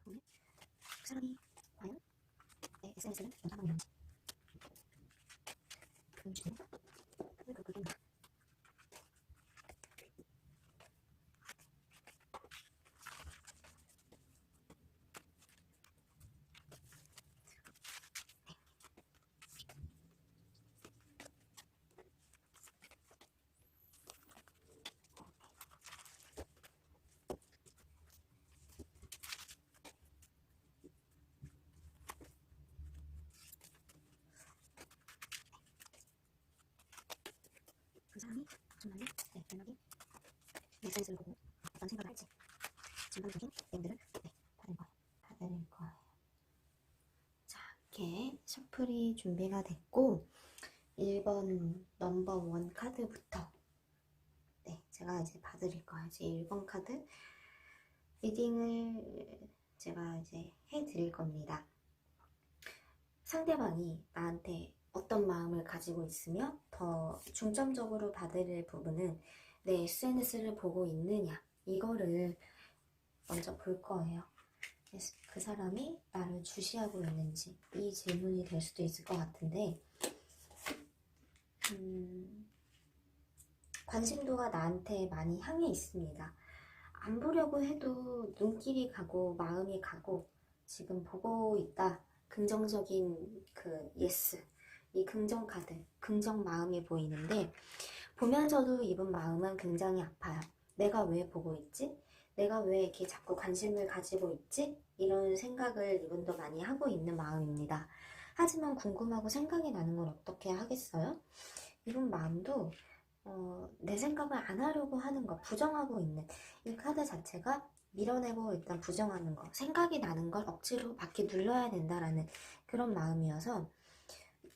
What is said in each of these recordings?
보면 그 사람이 과연 내 SNS를 연락하고 있는지 보여주세요. 그 불편감. 그 사람이 정말로 연락이 내 SNS를 보고 어떤 생각을 할지 전반적인 내용들을 받을 거예요. 자, 이렇게 셔플이 준비가 됐고 1번 넘버 1 카드부터 제가 이제 봐드릴 거예요. 이제 1번 카드 리딩을 제가 이제 해드릴 겁니다. 상대방이 나한테 어떤 마음을 가지고 있으며 더 중점적으로 봐드릴 부분은 내 SNS를 보고 있느냐 이거를 먼저 볼 거예요. 그 사람이 나를 주시하고 있는지 이 질문이 될 수도 있을 것 같은데 관심도가 나한테 많이 향해 있습니다. 안 보려고 해도 눈길이 가고 마음이 가고 지금 보고 있다. 긍정적인 그 예스, 이 긍정 카드, 긍정 마음이 보이는데 보면서도 이분 마음은 굉장히 아파요. 내가 왜 보고 있지? 내가 왜 이렇게 자꾸 관심을 가지고 있지? 이런 생각을 이분도 많이 하고 있는 마음입니다. 하지만 궁금하고 생각이 나는 걸 어떻게 하겠어요? 이분 마음도 내 생각을 안 하려고 하는 거, 부정하고 있는 이 카드 자체가 밀어내고 일단 부정하는 거, 생각이 나는 걸 억지로 밖에 눌러야 된다라는 그런 마음이어서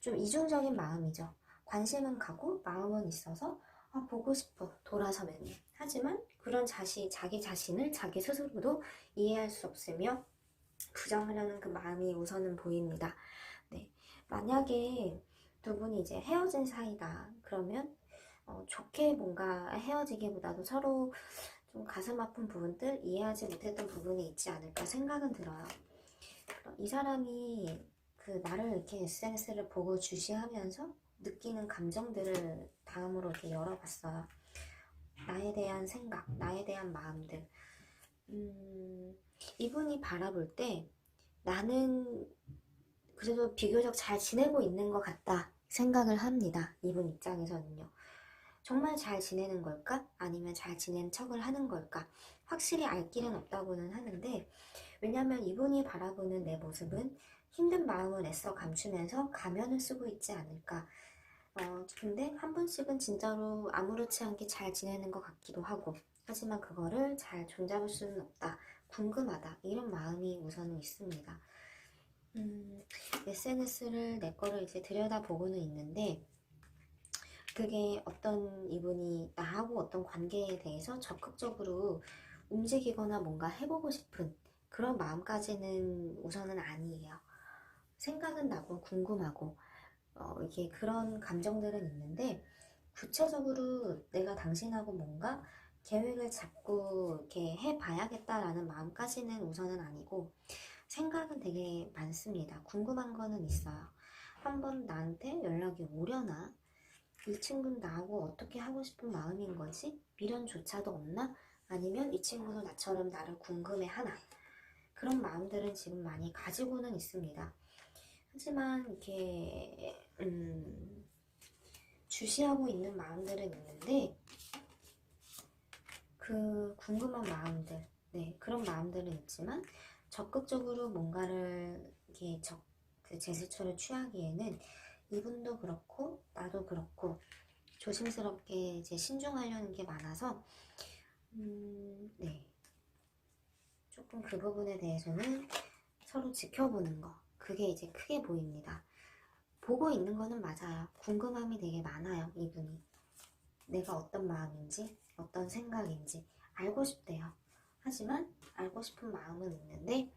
좀 이중적인 마음이죠. 관심은 가고 마음은 있어서 보고 싶어, 돌아서면. 하지만 그런 자기 자신을 자기 스스로도 이해할 수 없으며 부정하려는 그 마음이 우선은 보입니다. 네, 만약에 두 분이 이제 헤어진 사이다 그러면 좋게 뭔가 헤어지기보다도 서로 좀 가슴 아픈 부분들, 이해하지 못했던 부분이 있지 않을까 생각은 들어요. 이 사람이 그 나를 이렇게 SNS를 보고 주시하면서 느끼는 감정들을 다음으로 이렇게 열어봤어요. 나에 대한 생각, 나에 대한 마음들. 이분이 바라볼 때 나는 그래도 비교적 잘 지내고 있는 것 같다 생각을 합니다. 이분 입장에서는요. 정말 잘 지내는 걸까? 아니면 잘 지낸 척을 하는 걸까? 확실히 알 길은 없다고는 하는데 왜냐면 이분이 바라보는 내 모습은 힘든 마음을 애써 감추면서 가면을 쓰고 있지 않을까. 근데 한 번씩은 진짜로 아무렇지 않게 잘 지내는 것 같기도 하고 하지만 그거를 잘 종잡을 수는 없다. 궁금하다. 이런 마음이 우선은 있습니다. SNS를 내 거를 이제 들여다보고는 있는데 그게 어떤 이분이 나하고 어떤 관계에 대해서 적극적으로 움직이거나 뭔가 해보고 싶은 그런 마음까지는 우선은 아니에요. 생각은 나고 궁금하고 이게 그런 감정들은 있는데 구체적으로 내가 당신하고 뭔가 계획을 잡고 이렇게 해봐야겠다라는 마음까지는 우선은 아니고 생각은 되게 많습니다. 궁금한 거는 있어요. 한번 나한테 연락이 오려나? 이 친구는 나하고 어떻게 하고 싶은 마음인 거지? 미련조차도 없나? 아니면 이 친구도 나처럼 나를 궁금해하나? 그런 마음들은 지금 많이 가지고는 있습니다. 하지만 이렇게 주시하고 있는 마음들은 있는데 그 궁금한 마음들, 그런 마음들은 있지만 적극적으로 뭔가를 이렇게 그 제스처를 취하기에는 이분도 그렇고 나도 그렇고 조심스럽게 이제 신중하려는 게 많아서 조금 그 부분에 대해서는 서로 지켜보는 거 그게 이제 크게 보입니다. 보고 있는 거는 맞아요. 궁금함이 되게 많아요. 이분이 내가 어떤 마음인지 어떤 생각인지 알고 싶대요. 하지만 알고 싶은 마음은 있는데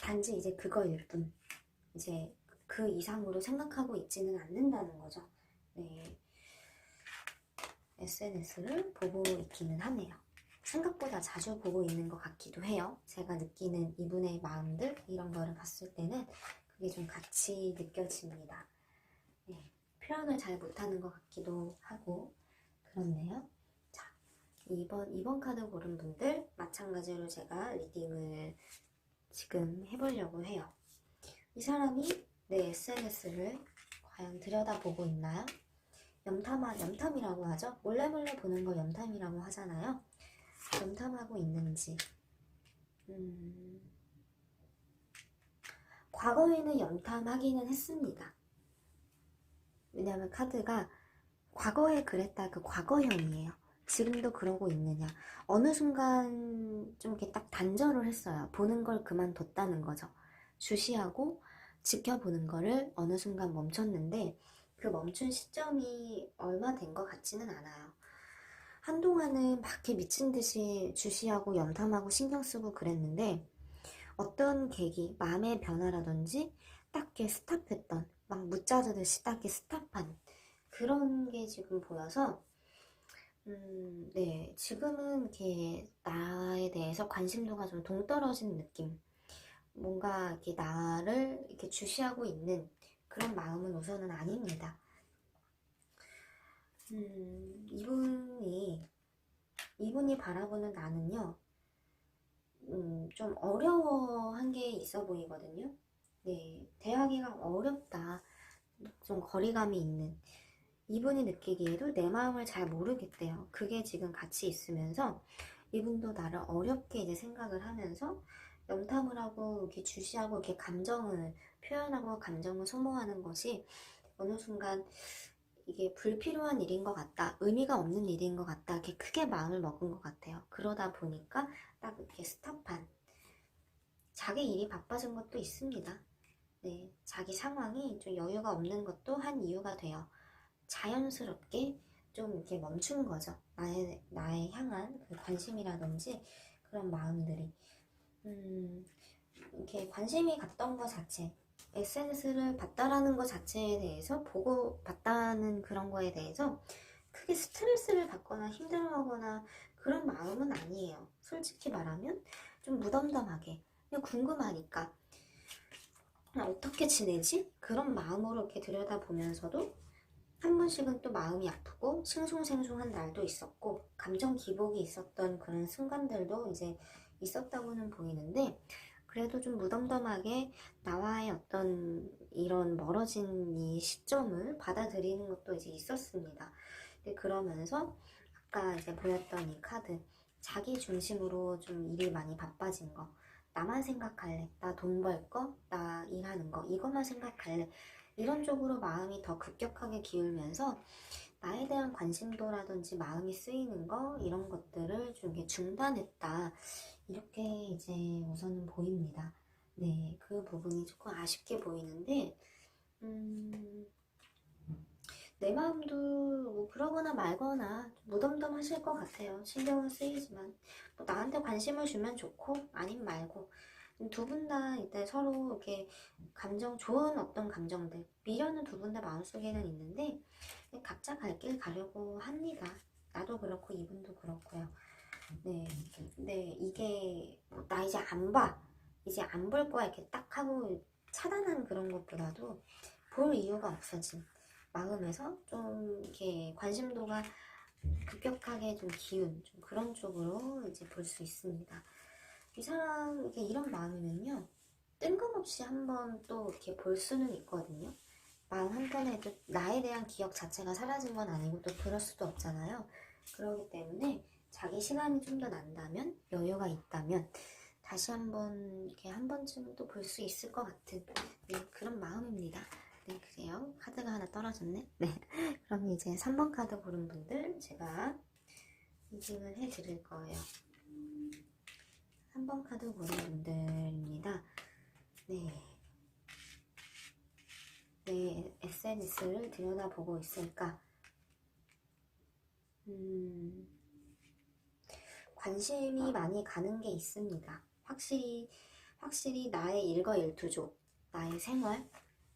단지 이제 그거일 뿐 이제 그 이상으로 생각하고 있지는 않는다는 거죠. SNS를 보고 있기는 하네요. 생각보다 자주 보고 있는 것 같기도 해요. 제가 느끼는 이분의 마음들 이런 거를 봤을 때는 그게 좀 같이 느껴집니다. 네, 표현을 잘 못하는 것 같기도 하고 그렇네요. 자, 2번 카드 고른 분들 마찬가지로 제가 리딩을 지금 해보려고 해요. 이 사람이 내 SNS를 과연 들여다보고 있나요? 염탐이라고 하죠. 몰래몰래 보는 걸 염탐이라고 하잖아요. 염탐하고 있는지. 과거에는 염탐하기는 했습니다. 왜냐하면 카드가 과거에 그랬다, 그 과거형이에요. 지금도 그러고 있느냐. 어느 순간 좀 이렇게 딱 단절을 했어요. 보는 걸 그만뒀다는 거죠. 주시하고 지켜보는 거를 어느 순간 멈췄는데 그 멈춘 시점이 얼마 된 것 같지는 않아요. 한동안은 막 이렇게 미친 듯이 주시하고 염탐하고 신경 쓰고 그랬는데 어떤 계기, 마음의 변화라든지 딱 이렇게 스탑했던, 막 무짜르듯이 딱 이렇게 스탑한 그런 게 지금 보여서 네, 지금은 이렇게 나에 대해서 관심도가 좀 동떨어진 느낌. 뭔가 이렇게 나를 이렇게 주시하고 있는 그런 마음은 우선은 아닙니다. 이분이 바라보는 나는요, 좀 어려워한 게 있어 보이거든요. 네, 대하기가 어렵다. 좀 거리감이 있는. 이분이 느끼기에도 내 마음을 잘 모르겠대요. 그게 지금 같이 있으면서 이분도 나를 어렵게 이제 생각을 하면서 염탐을 하고 이렇게 주시하고 이렇게 감정을 표현하고 감정을 소모하는 것이 어느 순간 이게 불필요한 일인 것 같다, 의미가 없는 일인 것 같다, 이렇게 크게 마음을 먹은 것 같아요. 그러다 보니까 딱 이렇게 스탑한, 자기 일이 바빠진 것도 있습니다. 네, 자기 상황이 좀 여유가 없는 것도 한 이유가 돼요. 자연스럽게 좀 이렇게 멈춘 거죠. 나의 향한 그 관심이라든지 그런 마음들이. 이렇게 관심이 갔던 것 자체, SNS를 봤다라는 것 자체에 대해서, 보고 봤다는 그런 거에 대해서 크게 스트레스를 받거나 힘들어하거나 그런 마음은 아니에요. 솔직히 말하면 좀 무덤덤하게 그냥 궁금하니까 그냥 어떻게 지내지? 그런 마음으로 이렇게 들여다보면서도 한 번씩은 또 마음이 아프고 싱숭생숭한 날도 있었고 감정 기복이 있었던 그런 순간들도 이제 있었다고는 보이는데 그래도 좀 무덤덤하게 나와의 어떤 이런 멀어진 이 시점을 받아들이는 것도 이제 있었습니다. 근데 그러면서 아까 이제 보였던 이 카드, 자기 중심으로 좀 일이 많이 바빠진 거, 나만 생각할래, 나 돈 벌 거, 나 일하는 거, 이것만 생각할래, 이런 쪽으로 마음이 더 급격하게 기울면서 나에 대한 관심도라든지 마음이 쓰이는 거, 이런 것들을 좀 이렇게 중단했다, 이렇게 이제 우선은 보입니다. 네, 그 부분이 조금 아쉽게 보이는데 내 마음도 뭐 그러거나 말거나 무덤덤하실 것 같아요. 신경은 쓰이지만 뭐 나한테 관심을 주면 좋고 아님 말고, 두 분 다 이때 서로 이렇게 감정, 좋은 어떤 감정들, 미련은 두 분 다 마음속에는 있는데 각자 갈 길 가려고 합니다. 나도 그렇고 이분도 그렇고요. 네, 네, 이게 나 이제 안 봐, 이제 안 볼 거야 이렇게 딱 하고 차단한 그런 것보다도 볼 이유가 없어진 마음에서 좀 이렇게 관심도가 급격하게 좀 기운, 좀 그런 쪽으로 이제 볼 수 있습니다. 이 사람 이렇게 이런 마음이면요, 뜬금없이 한번 또 이렇게 볼 수는 있거든요. 마음 한켠에도 나에 대한 기억 자체가 사라진 건 아니고 또 그럴 수도 없잖아요. 그렇기 때문에 자기 시간이 좀 더 난다면, 여유가 있다면 다시 한번 이렇게 한 번쯤 또 볼 수 있을 것 같은, 네, 그런 마음입니다. 네, 그래요. 카드가 하나 떨어졌네. 네, 그럼 이제 3번 카드 고른 분들 제가 리딩을 해드릴 거예요. 3번 카드 고른 분들입니다. 네, 내 SNS를 들여다보고 있을까? 관심이 많이 가는 게 있습니다. 확실히 나의 일거일투족, 나의 생활,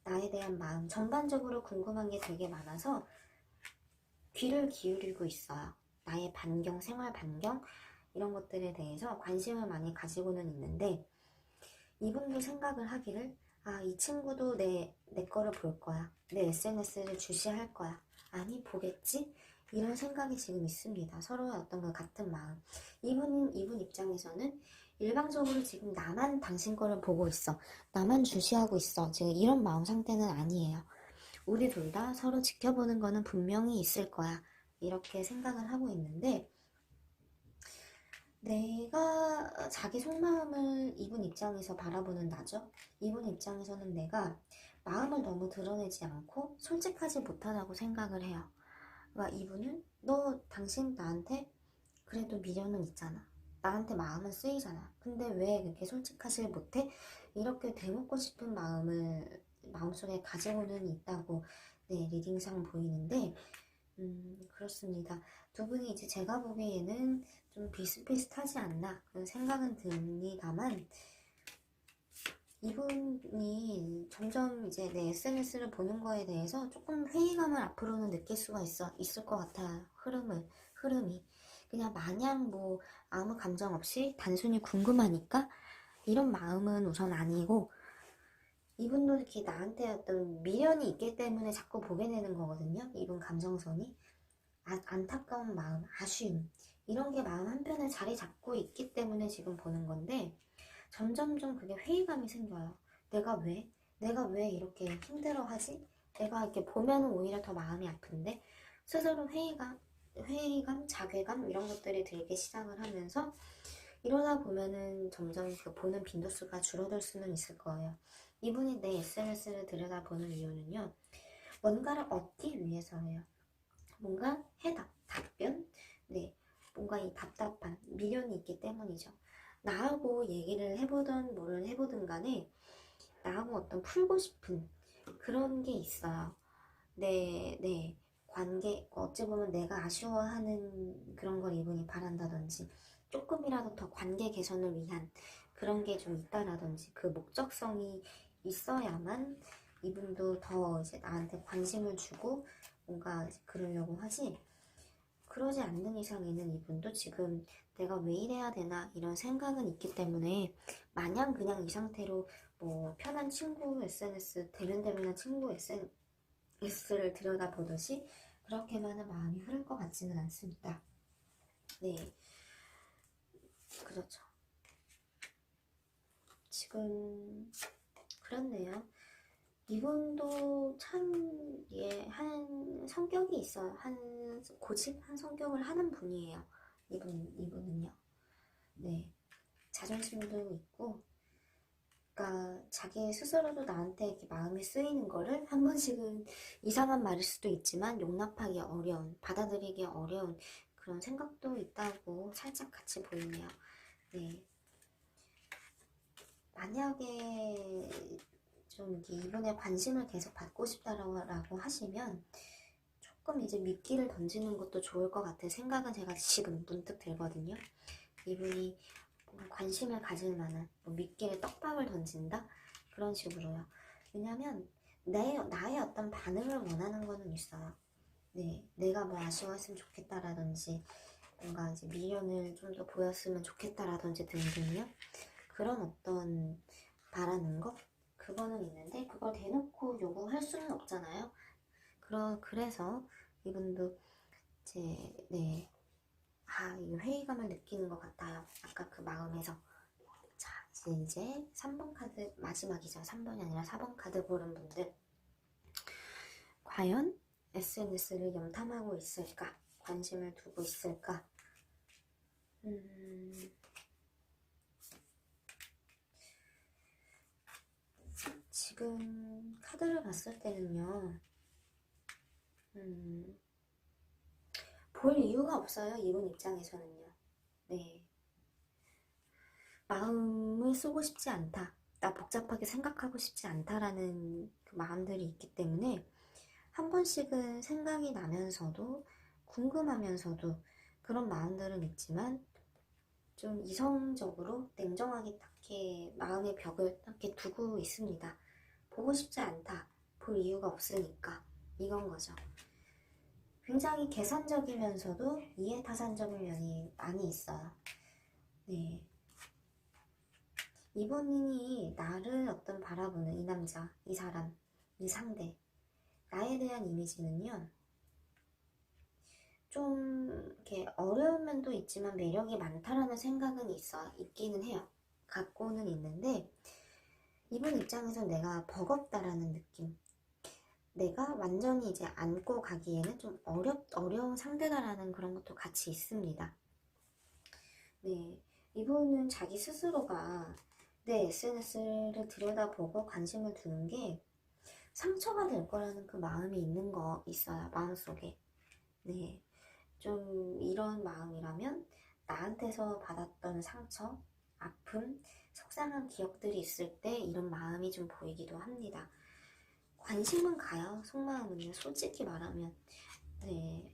나에 대한 마음, 전반적으로 궁금한 게 되게 많아서 귀를 기울이고 있어요. 나의 반경, 생활 반경, 이런 것들에 대해서 관심을 많이 가지고는 있는데, 이분도 생각을 하기를, 아, 이 친구도 내 거를 볼 거야. 내 SNS를 주시할 거야. 아니, 보겠지? 이런 생각이 지금 있습니다. 서로의 어떤 그 같은 마음. 이분 입장에서는 일방적으로 지금 나만 당신 거를 보고 있어. 나만 주시하고 있어. 지금 이런 마음 상태는 아니에요. 우리 둘 다 서로 지켜보는 거는 분명히 있을 거야. 이렇게 생각을 하고 있는데, 내가 자기 속마음을 이분 입장에서 바라보는 나죠. 이분 입장에서는 내가 마음을 너무 드러내지 않고 솔직하지 못하다고 생각을 해요. 그러니까 이분은 당신 나한테 그래도 미련은 있잖아. 나한테 마음은 쓰이잖아. 근데 왜 그렇게 솔직하지 못해? 이렇게 되묻고 싶은 마음을 마음속에 가지고는 있다고 네, 리딩상 보이는데 그렇습니다. 두 분이 이제 제가 보기에는 좀 비슷비슷하지 않나 그런 생각은 듭니다만 이분이 점점 이제 내 SNS를 보는 거에 대해서 조금 회의감을 앞으로는 느낄 수가 있을 것 같아요. 흐름이. 그냥 마냥 뭐 아무 감정 없이 단순히 궁금하니까 이런 마음은 우선 아니고 이분도 이렇게 나한테 어떤 미련이 있기 때문에 자꾸 보게 되는 거거든요. 이분 감정선이. 안타까운 마음, 아쉬움 이런 게 마음 한편에 자리 잡고 있기 때문에 지금 보는 건데 점점점 그게 회의감이 생겨요. 내가 왜 이렇게 힘들어하지? 내가 이렇게 보면은 오히려 더 마음이 아픈데 스스로 회의감, 자괴감 이런 것들이 들기 시작을 하면서 이러다 보면은 점점 그 보는 빈도수가 줄어들 수는 있을 거예요. 이분이 내 SNS를 들여다보는 이유는요. 뭔가를 얻기 위해서예요. 뭔가 답변? 네, 뭔가 이 답답한 미련이 있기 때문이죠. 나하고 얘기를 해보든 뭐를 해보든 간에 나하고 어떤 풀고 싶은 그런 게 있어요. 네, 관계, 어찌 보면 내가 아쉬워하는 그런 걸 이분이 바란다든지 조금이라도 더 관계 개선을 위한 그런 게 좀 있다라든지 그 목적성이 있어야만 이분도 더 이제 나한테 관심을 주고 뭔가 이제 그러려고 하지 그러지 않는 이상에는 이분도 지금 내가 왜 이래야 되나 이런 생각은 있기 때문에 마냥 그냥 이 상태로 뭐 편한 친구 SNS 대면대면한 친구 SNS를 들여다보듯이 그렇게만은 마음이 흐를 것 같지는 않습니다. 네, 그렇죠. 지금 그렇네요. 이분도 참, 한 성격이 있어요. 한 성격을 하는 분이에요. 이분은요. 네. 자존심도 있고, 그러니까 자기 스스로도 나한테 이렇게 마음이 쓰이는 거를 한 번씩은 이상한 말일 수도 있지만 용납하기 어려운, 받아들이기 어려운 그런 생각도 있다고 살짝 같이 보이네요. 네. 만약에 좀 이분의 관심을 계속 받고 싶다라고 하시면 조금 이제 미끼를 던지는 것도 좋을 것 같은 생각은 제가 지금 문득 들거든요. 이분이 관심을 가질 만한 뭐 미끼를 떡밥을 던진다? 그런 식으로요. 왜냐면 나의 어떤 반응을 원하는 거는 있어요. 네, 내가 뭐 아쉬워했으면 좋겠다라든지 뭔가 이제 미련을 좀 더 보였으면 좋겠다라든지 등등요. 그런 어떤 바라는 것? 그거는 있는데 그걸 대놓고 요구할 수는 없잖아요. 그래서 이분도 이제 네, 이 회의감을 느끼는 것 같아요. 아까 그 마음에서. 자, 이제 3번 카드 마지막이죠. 3번이 아니라 4번 카드 고른 분들. 과연 SNS를 염탐하고 있을까? 관심을 두고 있을까? 지금 카드를 봤을 때는요. 볼 이유가 없어요. 이분 입장에서는요. 네. 마음을 쓰고 싶지 않다. 나 복잡하게 생각하고 싶지 않다라는 그 마음들이 있기 때문에 한 번씩은 생각이 나면서도 궁금하면서도 그런 마음들은 있지만 좀 이성적으로 냉정하게 딱히 마음의 벽을 딱히 두고 있습니다. 보고 싶지 않다. 볼 이유가 없으니까. 이건 거죠. 굉장히 계산적이면서도 이해타산적인 면이 많이 있어요. 네. 이분이 나를 어떤 바라보는 이 남자, 이 사람, 이 상대, 나에 대한 이미지는요, 좀 이렇게 어려운 면도 있지만 매력이 많다라는 생각은 있기는 해요. 갖고는 있는데, 이분 입장에서 내가 버겁다라는 느낌. 내가 완전히 이제 안고 가기에는 좀 어려운 상대다라는 그런 것도 같이 있습니다. 네. 이분은 자기 스스로가 내 SNS를 들여다보고 관심을 두는 게 상처가 될 거라는 그 마음이 있어요. 마음속에. 네. 좀 이런 마음이라면 나한테서 받았던 상처, 아픔, 속상한 기억들이 있을 때 이런 마음이 좀 보이기도 합니다. 관심은 가요. 속마음은요. 솔직히 말하면. 네.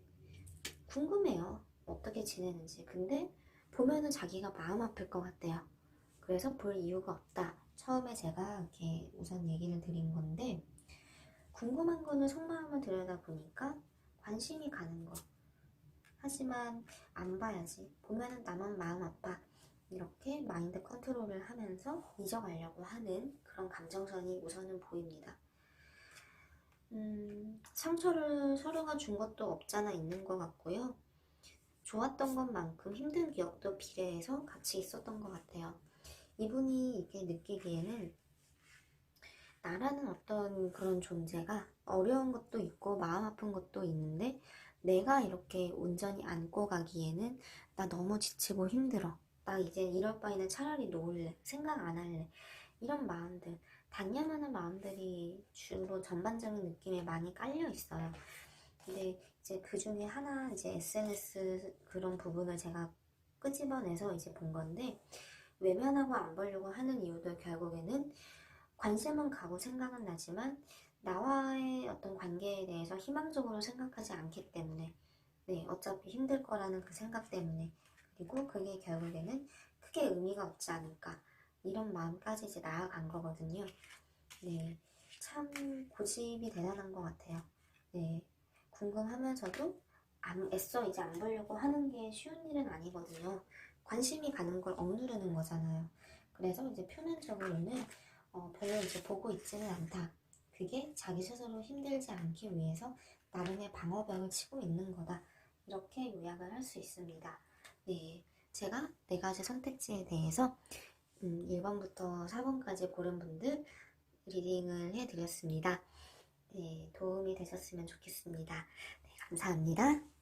궁금해요. 어떻게 지내는지. 근데 보면은 자기가 마음 아플 것 같대요. 그래서 볼 이유가 없다. 처음에 제가 이렇게 우선 얘기를 드린 건데, 궁금한 거는 속마음을 들여다보니까 관심이 가는 거. 하지만 안 봐야지. 보면은 나만 마음 아파. 이렇게 마인드 컨트롤을 하면서 잊어가려고 하는 그런 감정선이 우선은 보입니다. 상처를 서로가 준 것도 없잖아 있는 것 같고요. 좋았던 것만큼 힘든 기억도 비례해서 같이 있었던 것 같아요. 이분이 이렇게 느끼기에는 나라는 어떤 그런 존재가 어려운 것도 있고 마음 아픈 것도 있는데 내가 이렇게 온전히 안고 가기에는 나 너무 지치고 힘들어. 나 이제 이럴 바에는 차라리 놓을래. 생각 안 할래. 이런 마음들, 단념하는 마음들이 주로 전반적인 느낌에 많이 깔려 있어요. 근데 이제 그 중에 하나 이제 SNS 그런 부분을 제가 끄집어내서 이제 본 건데 외면하고 안 보려고 하는 이유도 결국에는 관심은 가고 생각은 나지만 나와의 어떤 관계에 대해서 희망적으로 생각하지 않기 때문에 네, 어차피 힘들 거라는 그 생각 때문에 그리고 그게 결국에는 크게 의미가 없지 않을까 이런 마음까지 이제 나아간 거거든요. 네, 참 고집이 대단한 것 같아요. 네, 궁금하면서도 애써 이제 안 보려고 하는 게 쉬운 일은 아니거든요. 관심이 가는 걸 억누르는 거잖아요. 그래서 이제 표면적으로는 별로 이제 보고 있지는 않다. 그게 자기 스스로 힘들지 않기 위해서 나름의 방어벽을 치고 있는 거다. 이렇게 요약을 할 수 있습니다. 네, 제가 네 가지 선택지에 대해서 1번부터 4번까지 고른 분들 리딩을 해드렸습니다. 네, 도움이 되셨으면 좋겠습니다. 네, 감사합니다.